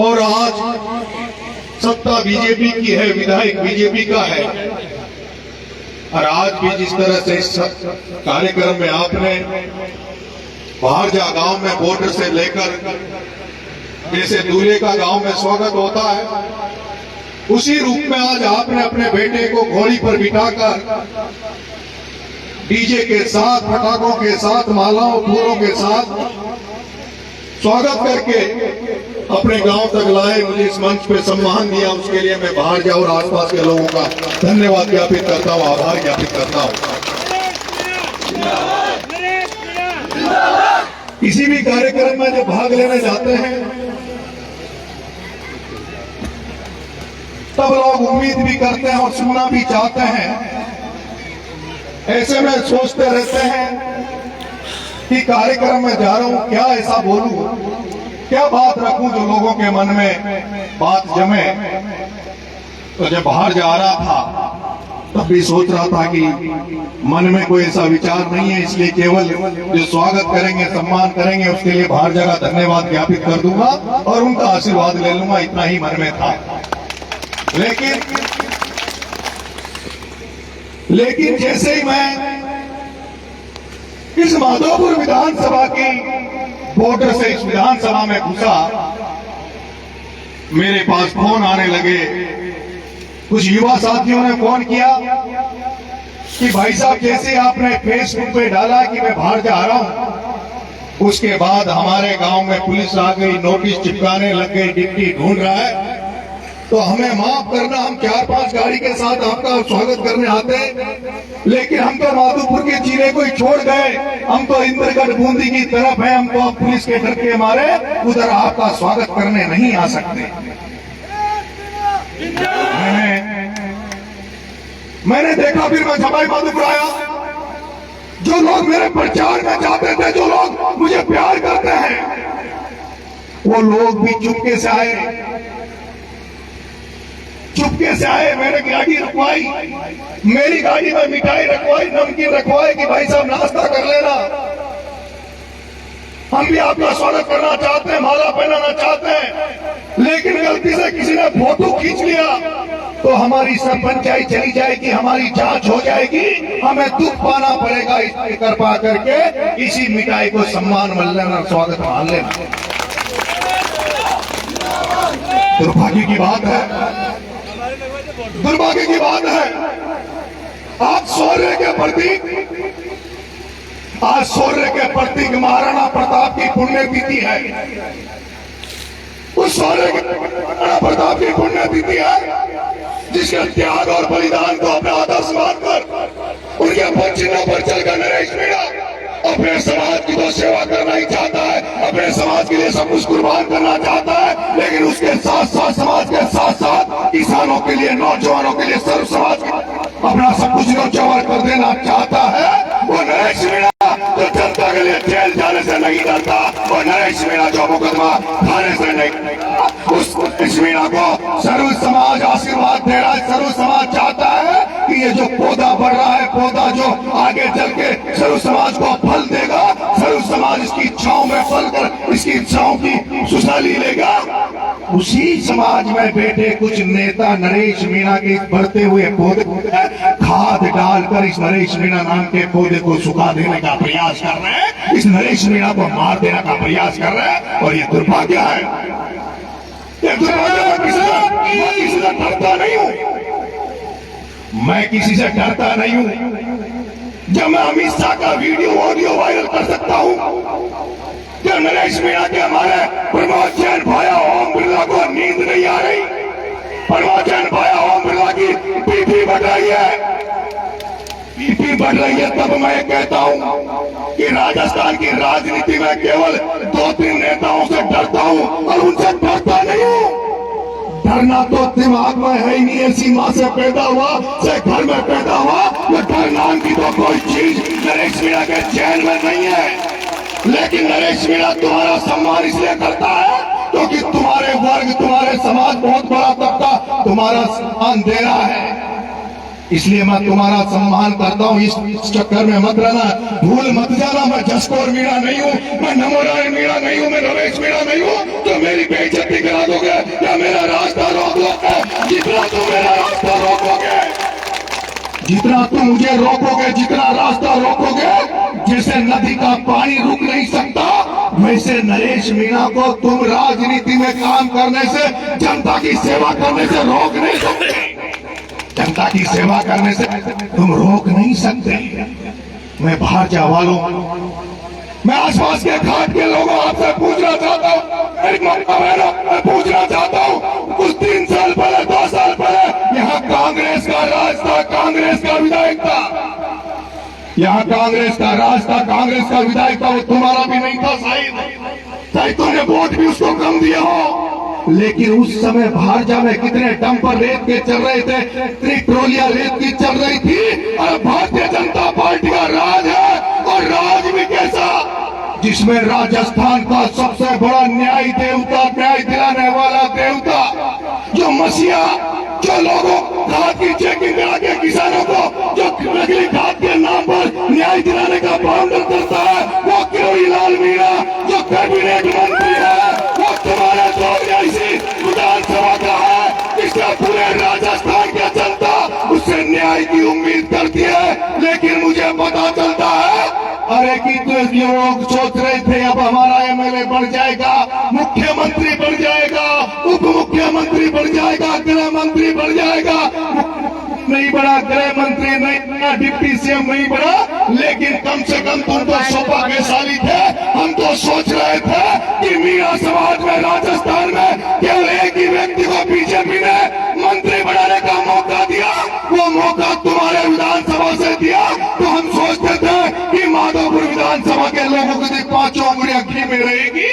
और आज सत्ता बीजेपी की है, विधायक बीजेपी का है। और आज भी जिस तरह से इस कार्यक्रम में आपने बाहर जा गांव में बॉर्डर से लेकर जैसे दूल्हे का गांव में स्वागत होता है, उसी रूप में आज आपने अपने बेटे को घोड़ी पर बिठाकर डीजे के साथ, पटाखों के साथ, मालाओं फूलों के साथ स्वागत करके अपने गांव तक लाए, मुझे इस मंच पे सम्मान दिया। उसके लिए मैं बाहर जाऊं और आसपास के लोगों का धन्यवाद ज्ञापित करता हूं, आभार ज्ञापित करता हूं। किसी भी कार्यक्रम में जब भाग लेने जाते हैं तब लोग उम्मीद भी करते हैं और सुनना भी चाहते हैं। ऐसे में सोचते रहते हैं कि कार्यक्रम में जा रहा हूं, क्या ऐसा बोलूं, क्या बात रखूं जो लोगों के मन में बात जमे। तो जब बाहर जा रहा था तब भी सोच रहा था कि मन में कोई ऐसा विचार नहीं है, इसलिए केवल जो स्वागत करेंगे, सम्मान करेंगे, उसके लिए बाहर जगह धन्यवाद ज्ञापित कर दूंगा और उनका आशीर्वाद ले लूंगा, इतना ही मन में था। लेकिन जैसे ही मैं इस माधोपुर विधानसभा की बॉर्डर से इस विधानसभा में घुसा, मेरे पास फोन आने लगे। कुछ युवा साथियों ने फोन किया कि भाई साहब जैसे आपने फेसबुक पे डाला कि मैं बाहर जा रहा हूं, उसके बाद हमारे गांव में पुलिस आ गई, नोटिस चिपकाने लग गई, डिप्टी ढूंढ रहा है, तो हमें माफ करना, हम 4-5 गाड़ी के साथ आपका स्वागत करने आते हैं, लेकिन हम तो माधोपुर के जिले को ही छोड़ गए, हम तो इंद्रगढ़ बूंदी की तरफ है, हम तो पुलिस के डर के मारे उधर आपका स्वागत करने नहीं आ सकते। मैंने देखा, फिर मैं सवाई माधोपुर आया। जो लोग मेरे प्रचार में जाते थे, जो लोग मुझे प्यार करते हैं, वो लोग भी चुपके से आए, चुपके से आए। मैंने गाड़ी रखवाई, मेरी गाड़ी में मिठाई रखवाई, नमकीन रखवाई कि भाई साहब नाश्ता कर लेना, हम भी आपका स्वागत करना चाहते हैं, माला पहनाना चाहते हैं। लेकिन गलती से किसी ने फोटो खींच लिया तो हमारी सब पंचायत चली जाएगी, हमारी जांच हो जाएगी, हमें दुख पाना पड़ेगा। इसलिए कृपा करके इसी मिठाई को सम्मान मिल लेना, स्वागत मान लेना। दुर्भाग्य की बात है, दुर्भाग्य की बात है, आज शौर्य के प्रतीक, आज शौर्य के प्रतीक महाराणा प्रताप की पुण्यतिथि है। उस शौर्य के महाराणा प्रताप की पुण्यतिथि है जिसके त्याग और बलिदान को अपना आदर्श मानकर उनके पदचिन्हों पर चलकर नरेश मीणा अपने समाज की तो सेवा करना ही चाहता है, अपने समाज के लिए सब कुछ कुर्बान करना चाहता है, लेकिन उसके साथ साथ समाज के साथ साथ किसानों के लिए, नौजवानों के लिए, सर्व समाज के अपना सब कुछ न्यौछावर कर देना चाहता है। वो नरेश मीणा तो जनता के लिए जेल जाने से नहीं डरता, और नरेश मीणा जो मुकदमा थाने से नहीं, उस नरेश मीणा को सर्व समाज आशीर्वाद दे रहा है। सर्व समाज चाहता है कि ये जो पौधा बढ़ रहा है, पौधा जो आगे चल के सर्व समाज को फल देगा, सर्व समाज इसकी छांव में फल कर इसकी छांव की सुशाली लेगा। उसी समाज में बैठे कुछ नेता नरेश मीणा के बढ़ते हुए पौधे खाद डालकर इस नरेश मीणा नाम के पौधे को सुखा देने का प्रयास कर रहे हैं, इस नरेश मीणा को मार देने का प्रयास कर रहे हैं। और ये दुर्भाग्य है, ये दुर्भाग्य। मैं किसी से डरता नहीं हूं, मैं किसी से डरता नहीं हूं। जब मैं अमित शाह का वीडियो ऑडियो वायरल कर सकता हूं, जब नरेश मीणा के हमारे प्रमोद जैन भाया ओम बिरला को नींद नहीं आ रही, प्रमोद जैन भाया ओम बिरला की बीपी बढ़ रही है, बीपी बढ़ रही है, तब मैं कहता हूं कि राजस्थान की राजनीति में केवल 2-3 नेताओं से डरता हूं और उनसे डरता नहीं हूं। डरना तो दिमाग में है ही नहीं, ऐसी माँ से पैदा हुआ, से घर में पैदा हुआ, ये डर नाम की तो कोई चीज नरेश मीणा के चैन में नहीं है। लेकिन नरेश मीणा तुम्हारा सम्मान इसलिए करता है क्योंकि तुम्हारे वर्ग, तुम्हारे समाज, बहुत बड़ा तबका तुम्हारा सम्मान दे रहा है, इसलिए मैं तुम्हारा सम्मान करता हूँ। इस चक्कर में मत रहना, भूल मत जाना, मैं जसकौर मीणा नहीं हूँ, मैं नमोनारायण मीणा नहीं हूँ, मैं रमेश मीणा नहीं हूँ, तो मेरी बेइज्जती करा दोगे रोकोगे, जितना तुम मेरा रास्ता रोकोगे, जितना तुम मुझे रोकोगे, जितना रास्ता रोकोगे, जैसे नदी का पानी रुक नहीं सकता, वैसे नरेश मीणा को तुम राजनीति में काम करने से, जनता की सेवा करने से रोक नहीं सकते। जनता की सेवा करने से तुम रोक नहीं सकते। मैं भाजपा वालों, मैं आसपास के घाट के लोगों आपसे पूछना चाहता हूँ, मेरी माता बहनों, मैं पूछना चाहता हूँ, कुछ 3 साल पहले, 2 साल पहले यहाँ कांग्रेस का राज था, कांग्रेस का विधायक था, यहाँ कांग्रेस का राज था, कांग्रेस का विधायक था, वो तुम्हारा भी नहीं था, शायद तुमने वोट भी उसको कम दिया हो, लेकिन उस समय भाजपा में कितने डंपर रेत के चल रहे थे, कितनी ट्रोलियां रेत की चल रही थी, और भारतीय जनता पार्टी का राज है, और राज भी कैसा, जिसमें राजस्थान का सबसे बड़ा न्याय देवता, न्याय दिलाने वाला देवता, जो मसीहा, जो लोगों खाद की चेकिंग करा के किसानों को जो नकली खाद के नाम पर न्याय दिलाने का बाउंडर करता है, वो किरोड़ी लाल मीणा, जो कैबिनेट मंत्री है, वो तुम्हारे दो न्यायसी विधानसभा का है, इससे पूरे राजस्थान की जनता उससे न्याय की उम्मीद करती है। लेकिन मुझे पता चलता है, अरे कि तो लोग सोच रहे थे अब हमारा एमएलए बढ़ जाएगा, मुख्यमंत्री बढ़ जाएगा, उप मुख्यमंत्री बढ़ जाएगा, गृह मंत्री बढ़ जाएगा, नहीं बढ़ा, गृह मंत्री नहीं बढ़ा, डिप्टी सीएम नहीं बढ़ा, लेकिन कम से कम तुम तो सौभाग्यशाली थे। हम तो सोच रहे थे कि मीणा समाज में राजस्थान में केवल एक ही व्यक्ति को बीजेपी ने मंत्री बनाने का मौका दिया, वो मौका तुम्हारे विधानसभा से दिया, तो हम सोचते थे कि माधोपुर विधानसभा के लोगों की 5 उंगलियां घी में रहेगी,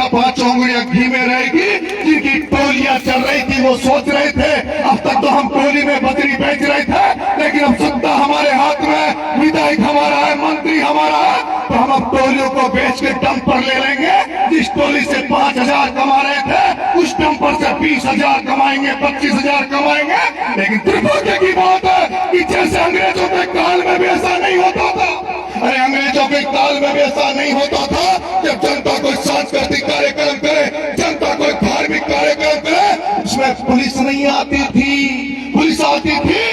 5 उंगलियां घी में रहेगी, जिनकी टोलियां चल रही थी, वो सोच रहे थे अब तक तो हम टोली में बकरी बेच रहे थे, लेकिन अब सत्ता हमारे हाथ में, विधायक हमारा है, मंत्री हमारा है, तो हम अब टोलियों को बेच के डंपर ले लेंगे। जिस टोली से 5,000 कमा रहे थे, उस डंपर से 20,000 कमाएंगे, 25,000 कमाएंगे। लेकिन दुर्भाग्य की बात है कि जैसे अंग्रेजों के काल में भी ऐसा नहीं होता था, अरे अंग्रेजों के काल में भी ऐसा नहीं होता था, जब जनता कोई सांस्कृतिक कार्यक्रम करे, जनता कोई धार्मिक कार्यक्रम करे, उसमें पुलिस नहीं आती थी, पुलिस आती थी,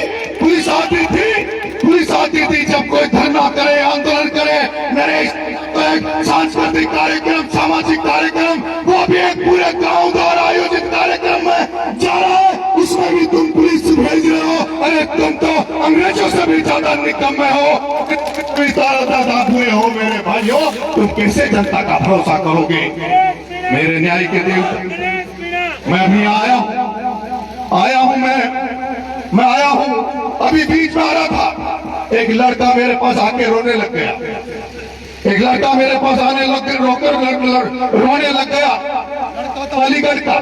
पुलिस आती थी, पुलिस आती थी जब कोई धरना करे, आंदोलन करे, नरेश सांस्कृतिक कार्यक्रम, सामाजिक कार्यक्रम, वो भी एक पूरे गांव द्वारा आयोजित कार्यक्रम में जा रहा है, उसमें भी तुम पुलिस भेज रहे हो। अरे तुम तो अंग्रेजों से भी ज्यादा निकम्मे हो, दादा हुए हो मेरे भाइयों, तुम कैसे जनता का भरोसा करोगे? मेरे न्याय के देवता, मैं अभी आया हूं, मैं आया हूं, अभी बीच में आ रहा था, एक लड़का मेरे पास आके रोने लग गया, एक लड़का मेरे पास आने लग रोकर रोने लग गया, अलीगढ़ का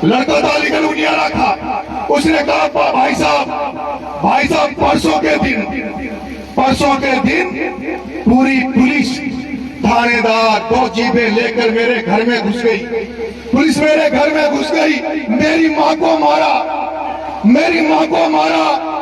लड़का था, अलीगढ़ उनियारा का। उसने कहा भाई साहब परसों के दिन पूरी पुलिस थानेदार 2 जीपें लेकर मेरे घर में घुस गई, पुलिस मेरे घर में घुस गई, मेरी माँ को मारा,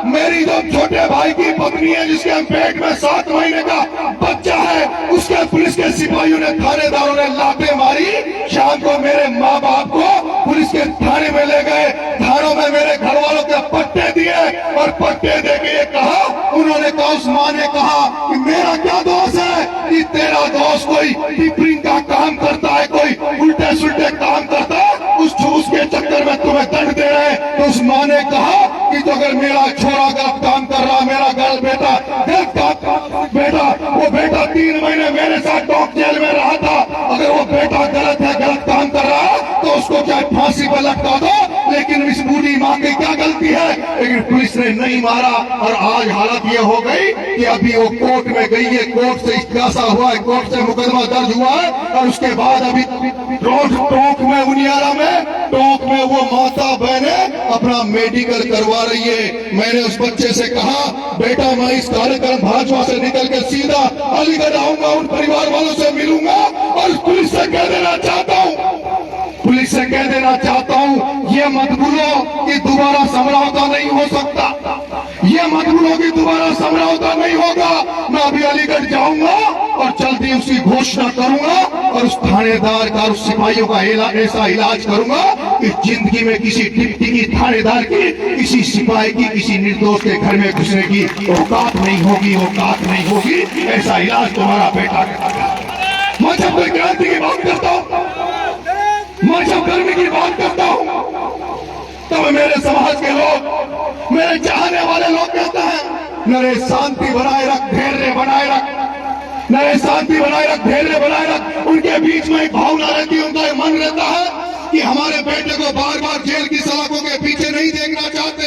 मेरी जो छोटे भाई की पत्नी है, जिसके पेट में 7 महीने का बच्चा है, उसके पुलिस के सिपाहियों ने, थानेदारों ने लातें मारी। शाम को मेरे माँ बाप को पुलिस के थाने में ले गए, थानों में मेरे घर वालों के पट्टे दिए, और पट्टे दे के ये कहा, उन्होंने कहा, उस माँ ने कहा कि मेरा क्या दोष है कि तेरा दोस्त कोई टिपरिंग का काम करता है, कोई उल्टे सुल्टे काम करता है, उस ठूस के चक्कर में तुम्हें दंड दे रहे हैं। तो उस माँ ने कहा कि तो अगर मेरा छोरा गलत काम कर रहा, मेरा बेटा गलत काम, वो बेटा 3 महीने मेरे साथ डॉक जेल में रहा था, अगर वो बेटा गलत काम कर रहा है तो उसको चाहे फांसी पर लटका दो, लेकिन इस बूढ़ी माँ की क्या गलती है? लेकिन पुलिस ने नहीं मारा, और आज हालत ये हो गई कि अभी वो कोर्ट में गई है, कोर्ट से इस्तीफा हुआ है, कोर्ट से मुकदमा दर्ज हुआ है, और उसके बाद अभी टोंक में, उनियारा में टोंक में वो माता बहने अपना मेडिकल करवा रही है। मैंने उस बच्चे से कहा, बेटा मैं इस कार्यक्रम भाजपा से निकल के सीधा अलीगढ़ आऊंगा, उन परिवार वालों से मिलूंगा, और पुलिस से कह देना चाहता हूँ, पुलिस पुलिस से कह देना चाहता हूं, ये मत भूलो कि दोबारा समझौता नहीं हो सकता, ये मत भूलो कि दोबारा समझौता नहीं होगा। मैं अभी अलीगढ़ जाऊंगा और जल्दी उसकी घोषणा करूंगा और उस थानेदार का, उस सिपाहियों का ऐसा इलाज करूंगा कि जिंदगी में किसी डिप्टी की, थानेदार की, किसी सिपाही की, किसी निर्दोष के घर में घुसने की औकात नहीं होगी, औकात नहीं होगी। ऐसा इलाज तुम्हारा बेटा करेगा। मैं जब कोई क्रांति की बात करता हूं, मैं जब गर्मी की बात करता हूं, तब मेरे समाज के लोग, मेरे चाहने वाले लोग कहते हैं, नरे शांति बनाए रख, धैर्य बनाए रख, नरे शांति बनाए रख, धैर्य बनाए रख। उनके बीच में एक भावना रहती है, उनका एक मन रहता है कि हमारे बेटे को बार बार जेल की सलाखों के पीछे नहीं देखना चाहते।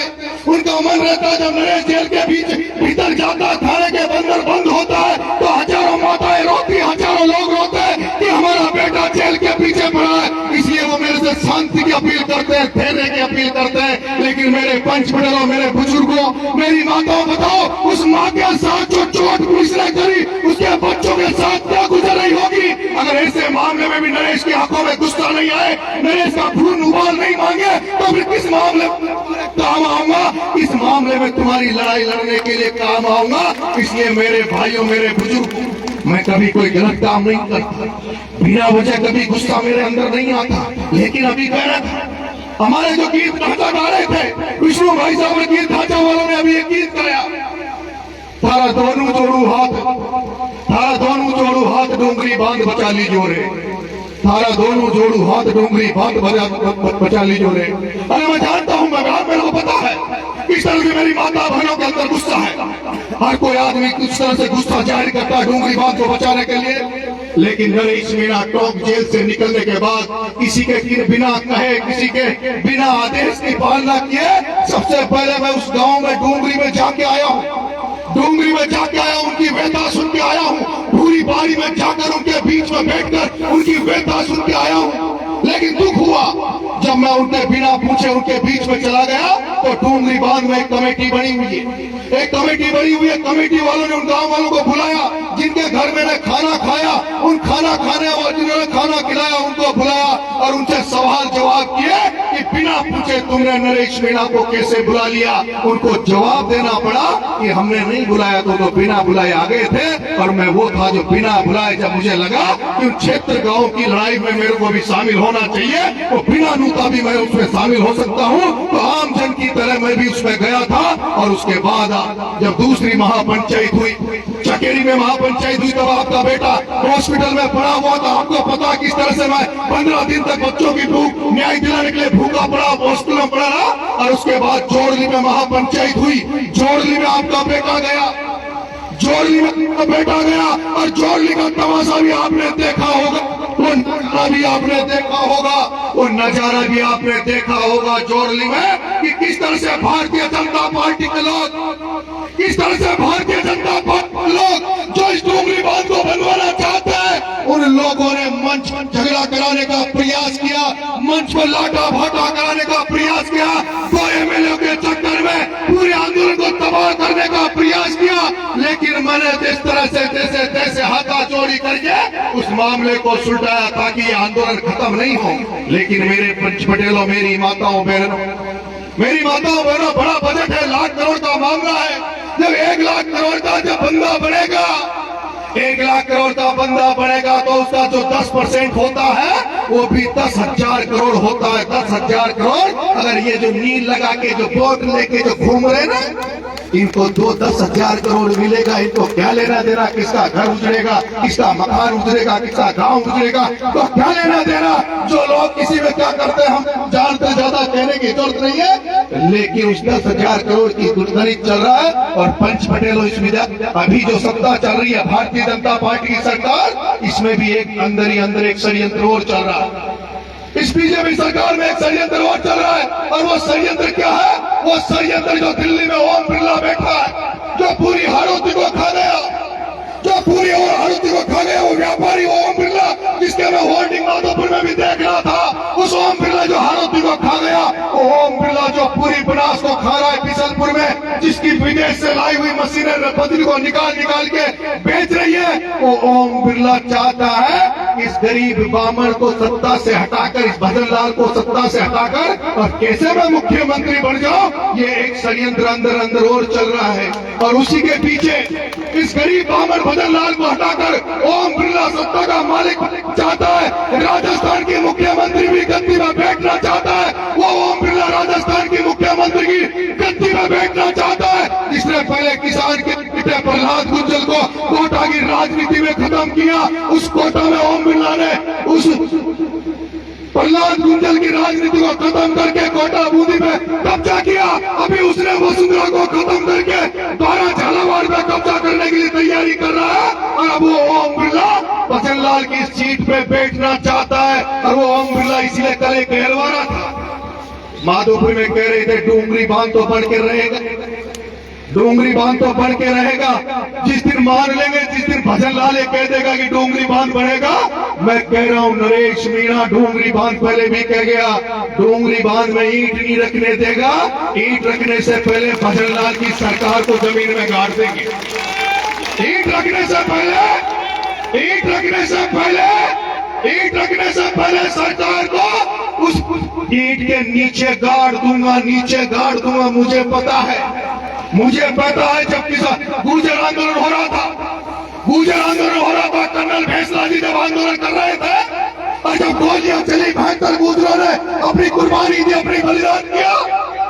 उनका मन रहता है जब नरेश जेल के भीतर जाता है, थाने के अंदर बंद होता है, तो हजारों माताएं रोती, हजारों लोग रोते हैं कि हमारा बेटा जेल के पीछे पड़ा है। इसलिए वो मेरे से शांति की अपील करते हैं, धैर्य की अपील करते हैं। लेकिन मेरे पंच मंडलों, मेरे बुजुर्गों, मेरी माताओं, बताओ उस माँ के साथ जो चोट पुलिस ने करी, उसके बच्चों के साथ क्या गुजर रही होगी। अगर ऐसे मामले में भी नरेश की आंखों में गुस्सा नहीं आए, नरेश का खून उबाल नहीं मांगे, तो फिर किस मामले में काम आऊंगा? इस मामले में तुम्हारी लड़ाई लड़ने के लिए काम आऊंगा। इसलिए मेरे भाइयों, मेरे बुजुर्ग, मैं कभी कोई गलत काम नहीं करता, बिना वजह कभी गुस्सा मेरे अंदर नहीं आता। लेकिन अभी कह रहा था, हमारे जो गीत ढांचा गा रहे थे, विष्णु भाई साहब ने गीत ढांचा वालों ने अभी एक गीत गाया, थारा दोनों जोड़ू हाथ, थारा दोनों जोड़ू हाथ, डोंगरी बांध बचा ली जोरे, थारा दोनों जोड़ू हाथ, डोंगरी बांध बचा ली जोरे। अरे मैं जानता हूँ, मेरे को पता है किस तरह से मेरी माता बहनों के अंदर गुस्सा है। हर कोई आदमी किस तरह से गुस्सा जाहिर करता है डोंगरी बांध को बचाने के लिए। लेकिन नरेश मीणा टोंक जेल से निकलने के बाद किसी के बिना कहे, किसी के बिना आदेश की पालना किए, सबसे पहले मैं उस गांव में डोंगरी में जाके आया हूँ, डोंगरी में जाके आया, उनकी व्यथा सुन के आया हूँ, पूरी बाड़ी में जाकर उनके बीच में बैठकर उनकी व्यथा सुन के आया हूँ। लेकिन दुख हुआ जब मैं उनके बिना पूछे उनके बीच में चला गया, तो डोंगरी बांध में एक कमेटी बनी हुई है, एक कमेटी बनी हुई है। कमेटी वालों ने उन गांव वालों को बुलाया, जिनके घर में ने खाना खाया, उन खाना खाने वाले जिन्होंने खाना खिलाया उनको बुलाया और उनसे सवाल जवाब किए कि बिना पूछे तुमने नरेश मीणा को कैसे बुला लिया। उनको जवाब देना पड़ा कि हमने नहीं बुलाया, तो बिना बुलाए आ गए थे, और मैं वो था जो बिना बुलाए, जब मुझे लगा कि क्षेत्र गांव की लड़ाई में मेरे को भी शामिल होना चाहिए, तो बिना नूता भी मैं उसमें शामिल हो सकता हूँ, तो आम जन की तरह मैं भी उसमें गया था। और उसके बाद जब दूसरी महापंचायत हुई, चकेरी में महापंचायत हुई, तब आपका बेटा हॉस्पिटल में पड़ा हुआ था। आपको पता किस तरह से मैं 15 दिन तक बच्चों की भूख न्याय दिलाने के लिए भूखा पड़ा, हॉस्पिटल में पड़ा रहा। और उसके बाद जोड़ली में महापंचायत हुई, जोड़ली में आपका बेटा गया, जोड़ली में बेटा गया, और जोड़ली का तमाशा भी आपने देखा होगा, वो नजारा भी आपने देखा होगा, वो नजारा भी आपने देखा होगा जोड़ली में कि किस तरह से भारतीय जनता पार्टी के लोग, किस तरह से भारतीय जनता पार्टी के लोग जो इस डोंगरी बांध को बनवाना चाहते हैं, उन लोगों ने मंच पर झगड़ा कराने का प्रयास किया, मंच पर लाटा भाटा कराने का प्रयास किया, 2 एमएलए के चक्कर में पूरे आंदोलन को तबाह करने का प्रयास किया। लेकिन मैंने जिस तरह से जैसे तैसे हाथाचोरी करके उस मामले को सुलझाया ताकि ये आंदोलन खत्म नहीं हो। लेकिन मेरे पंच पटेलों, मेरी माताओं बहनों, मेरी माताओं बहनों, बड़ा बजट है, 1 लाख करोड़ का मामला है। जब 1 लाख करोड़ का जब बंदा बनेगा, 1 लाख करोड़ का बंदा बनेगा, तो उसका जो 10% होता है वो भी 10,000 करोड़ होता है। 10,000 करोड़। अगर ये जो नील लगा के जो बोट लेके जो घूम रहे ना, इनको 10,000 करोड़ मिलेगा, इनको क्या लेना देना, किसका घर उजड़ेगा, किसका मकान उजड़ेगा, किसका गांव उजड़ेगा, तो क्या लेना देना। जो लोग किसी में क्या करते हैं हम जानते, ज्यादा कहने की जरूरत नहीं है। लेकिन उस 10,000 करोड़ की गुटखरीद चल रहा है। और पंच पटेलों, इसमें अभी जो सत्ता चल रही है भारतीय जनता पार्टी की सरकार, इसमें भी एक अंदर ही अंदर एक षड्यंत्र और चल रहा है। इस बीजेपी सरकार में एक षड्यंत्र और चल रहा है। और वो षड्यंत्र क्या है? वो षड्यंत्र जो दिल्ली में ओम बिरला बैठा है, जो पूरी हाड़ौती को खा गया, जो पूरी और हाड़ौती को खा गया, वो व्यापारी ओम बिरला, जिसके मैं होर्डिंग माधोपुर में भी देख रहा था, उस ओम बिरला जो हाड़ौती को खा गया, वो ओम बिरला जो पूरी बनास को खा रहा है बिशनपुर में, जिसकी विदेश से लाई हुई मशीनें बदली को निकाल निकाल के बेच रही है, वो ओम बिरला चाहता है इस गरीब बामण को सत्ता से हटाकर, इस भजन लाल को सत्ता से हटाकर और कैसे मैं मुख्यमंत्री बन जाऊं, ये एक षड्यंत्र अंदर अंदर और चल रहा है। और उसी के पीछे इस गरीब बामण भजन लाल को हटाकर ओम बिरला सत्ता का मालिक चाहता है। राजस्थान के मुख्यमंत्री भी गद्दी में बैठना चाहता है। वो ओम बिरला राजस्थान के मुख्यमंत्री की गद्दी में बैठना चाहता है, जिसने पहले किसान के पिता प्रहलाद गुंजल को कोटा की राजनीति में खत्म किया। उस कोटा में ओम बिरला ने उस प्रहलाद गुंजल की राजनीति को खत्म करके कोटा बूंदी में कब्जा किया। अभी उसने वसुंधरा को खत्म करके द्वारा झालावाड़ में कब्जा करने के लिए तैयारी कर रहा है। और अब वो ओम बिरला भजन लाल की सीट पे बैठना चाहता है। और वो ओम बिरला इसलिए कल एक कहलवाना था, माधोपुर में कह रहे थे डूंगरी बांध तो बढ़ के रहेगा, डूंगरी बांध तो बढ़ के रहेगा। जिस दिन मान लेंगे, जिस दिन भजन लाल कह देगा कि डूंगरी बांध बढ़ेगा, मैं कह रहा हूं नरेश मीणा डूंगरी बांध पहले भी कह गया, डूंगरी बांध में ईंट नहीं रखने देगा। ईंट रखने से पहले भजन लाल की सरकार को जमीन में गाड़ देंगे। ईंट रखने से पहले, ईंट रखने से पहले, ईंट रखने से पहले सरकार को उस ईंट के नीचे गाड़ दूंगा, नीचे गाड़ दूंगा। मुझे पता है, मुझे पता है जब किसान गुर्जर आंदोलन हो रहा था, गुर्जर आंदोलन हो रहा था, कर्नल फैसला जी जब आंदोलन कर रहे थे और जब गोलियां चली, भयंकर गुर्जरों ने अपनी कुर्बानी दी, अपनी बलिदान किया,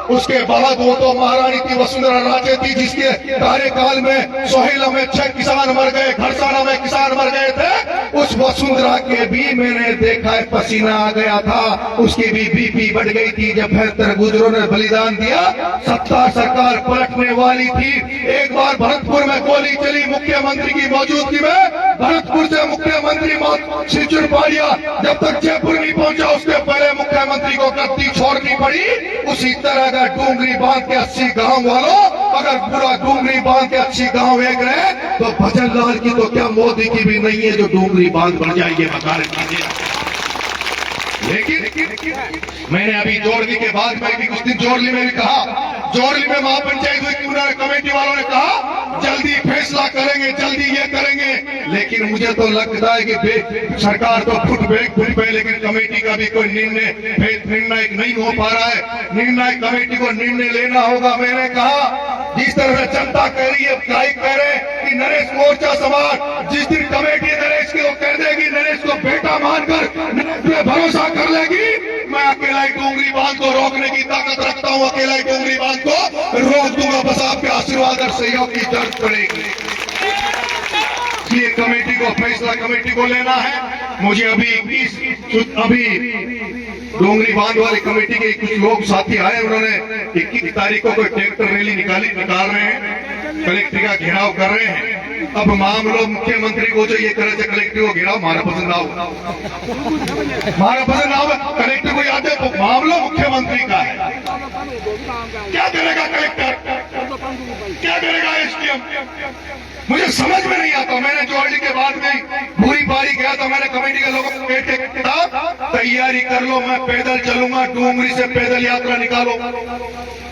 उसके बाद वो तो महारानी थी, वसुंधरा राजे थी, जिसके कार्यकाल में सोहेला में 6 किसान मर गए, खरसाना में किसान मर गए थे। उस वसुंधरा के भी मैंने देखा है पसीना आ गया था, उसकी भी बीपी बढ़ गई थी जब 72 गुर्जरों ने बलिदान दिया। सत्ता सरकार पलटने वाली थी। एक बार भरतपुर में गोली चली मुख्यमंत्री की मौजूदगी में, भरतपुर से मुख्यमंत्री श्री चुरपाड़िया जब तक जयपुर नहीं पहुंचा, उसके पहले मुख्यमंत्री को गद्दी छोड़नी पड़ी। उसी तरह डूंगरी बांध के 80 गांव वालों, अगर पूरा डूंगरी बांध के 80 गांव एक रहे तो भजन लाल की तो क्या मोदी की भी नहीं है जो डूंगरी बांध बन जाएगी। बता रहे, लेकिन मैंने अभी जोड़ली के बाद में भी कुछ दिन जोड़ली में भी कहा, जोड़ली में महापंचायत हुई कि उन्होंने कमेटी वालों ने कहा जल्दी फैसला करेंगे, जल्दी ये करेंगे। लेकिन मुझे तो लगता है कि सरकार तो फुट पे, लेकिन कमेटी का भी कोई निर्णय नहीं हो पा रहा है। निर्णय कमेटी को निर्णय लेना होगा। मैंने कहा जिस तरह से जनता कह रही है, कह रहे कि नरेश मोर्चा समाज, जिस दिन कमेटी नरेश को कह देगी, नरेश को बेटा मानकर भरोसा कर लेगी, मैं अकेला ही डूंगरी बांध को रोकने की ताकत रखता हूं, अकेला ही डूंगरी बांध को रोक दूंगा। बस आपके आशीर्वाद और सहयोग की जरूरत पड़ेगी। ये कमेटी को फैसला कमेटी को लेना है। मुझे अभी डूंगरी बांध वाली कमेटी के कुछ लोग साथी आए, उन्होंने 21 तारीख को कोई ट्रैक्टर रैली निकाल रहे हैं, कलेक्टर का घेराव कर रहे हैं। अब मामलो मुख्यमंत्री को जो ये करे थे कलेक्टर को घेराव हमारा पसंद आओ, हमारा पसंद आओ। कलेक्टर को याद है तो मामला मुख्यमंत्री का है। क्या करेगा कलेक्टर, क्या करेगा एसडीएम, मुझे समझ में नहीं आता। मैंने जोड़ली के बाद में भूरी पारी गया था, मैंने कमेटी के लोगों को कहा तैयारी कर लो, मैं पैदल चलूंगा, डूंगरी से पैदल यात्रा निकालो,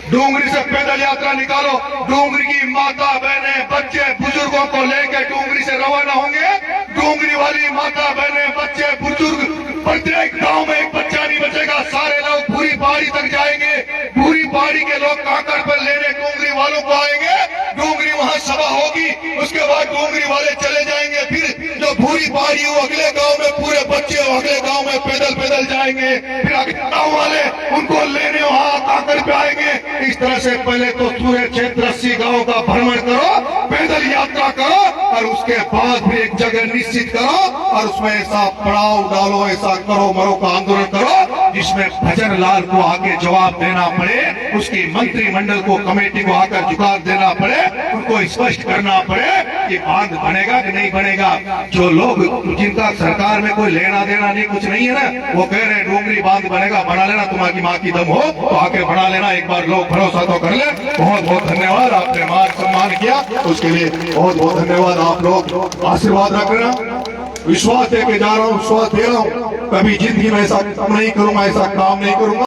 डूंगरी से पैदल यात्रा निकालो। डूंगरी की माता बहने बच्चे बुजुर्गों को लेकर डूंगरी से रवाना होंगे। डूंगरी वाली माता बहने बच्चे बुजुर्ग, प्रत्येक गांव में एक बच्चा नहीं बचेगा, सारे लोग भूरी पहाड़ी तक जाएंगे। भूरी पहाड़ी के लोग कांकड़ पर लेने डूंगरी वालों को आएंगे, डूंगरी वहां सभा होगी, उसके बाद डूंगरी वाले चले जाएंगे। फिर जो भूरी पहाड़ी हो अगले गांव में पूरे बच्चे अगले गांव में पैदल पैदल जाएंगे, फिर अगले गांव वाले उनको लेने वहां कांकड़ पे आएंगे। इस तरह से पहले तो पूरे क्षेत्र 80 गांव का भ्रमण करो, पैदल यात्रा करो और उसके बाद फिर एक जगह निश्चित करो और उसमें ऐसा पड़ाव डालो, ऐसा करो मरो का आंदोलन करो जिसमें भजन लाल को आके जवाब देना पड़े, उसकी मंत्रिमंडल को कमेटी को आकर जुकाब देना पड़े, उनको स्पष्ट करना पड़े कि बांध बनेगा कि नहीं बनेगा। जो लोग जिनका सरकार में कोई लेना देना नहीं कुछ नहीं है ना, वो कह रहे डूंगरी बांध बनेगा, बना लेना, तुम्हारी माँ की दम हो तो आके बना लेना, एक बार लोग भरोसा तो कर ले। बहुत बहुत धन्यवाद, आपने मान सम्मान किया उसके लिए बहुत बहुत धन्यवाद। आप लोग आशीर्वाद रखना, विश्वास दे के जा रहा हूँ, विश्वास दे रहा हूँ, कभी जिंदगी में ऐसा काम नहीं करूंगा, ऐसा काम नहीं करूंगा।